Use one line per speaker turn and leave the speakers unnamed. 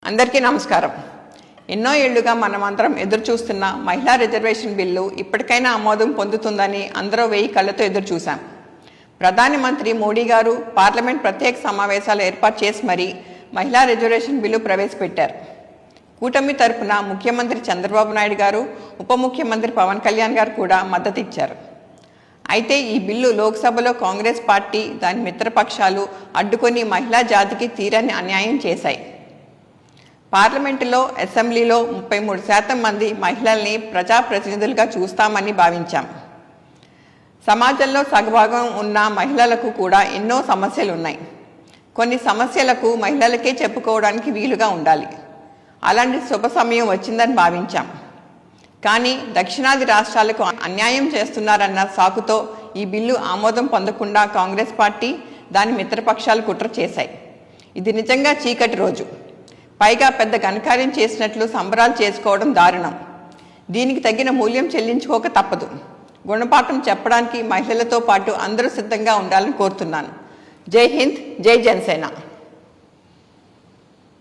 అందరికీ నమస్కారం. ఎన్నో ఏళ్లుగా మనమందరం ఎదురు చూస్తున్న మహిళా రిజర్వేషన్ బిల్లు ఇప్పటికైనా ఆమోదం పొందుతుందని అందరూ వేయి కళ్ళతో ఎదురు చూశాం. ప్రధాని మంత్రి మోడీ గారు పార్లమెంట్ ప్రత్యేక సమావేశాలు ఏర్పాటు చేసి మరీ మహిళా రిజర్వేషన్ బిల్లు ప్రవేశపెట్టారు. కూటమి తరపున ముఖ్యమంత్రి చంద్రబాబు నాయుడు గారు, ఉప ముఖ్యమంత్రి పవన్ కళ్యాణ్ గారు కూడా మద్దతు ఇచ్చారు. అయితే ఈ బిల్లు లోక్సభలో కాంగ్రెస్ పార్టీ, దాని మిత్రపక్షాలు అడ్డుకొని మహిళా జాతికి తీరని అన్యాయం చేశాయి. పార్లమెంటులో, అసెంబ్లీలో 33% మంది మహిళల్ని ప్రజాప్రతినిధులుగా చూస్తామని భావించాం. సమాజంలో సగభాగం ఉన్న మహిళలకు కూడా ఎన్నో సమస్యలు ఉన్నాయి. కొన్ని సమస్యలకు మహిళలకే చెప్పుకోవడానికి వీలుగా ఉండాలి. అలాంటి శుభ సమయం వచ్చిందని భావించాం. కానీ దక్షిణాది రాష్ట్రాలకు అన్యాయం చేస్తున్నారన్న సాకుతో ఈ బిల్లు ఆమోదం పొందకుండా కాంగ్రెస్ పార్టీ, దాని మిత్రపక్షాలు కుట్ర చేశాయి. ఇది నిజంగా చీకటి రోజు. పైగా పెద్ద ఘనకార్యం చేసినట్లు సంబరాలు చేసుకోవడం దారుణం. దీనికి తగిన మూల్యం చెల్లించుకోక తప్పదు. గుణపాఠం చెప్పడానికి మహిళలతో పాటు అందరూ సిద్ధంగా ఉండాలని కోరుతున్నాను. జై హింద్, జై జనసేన.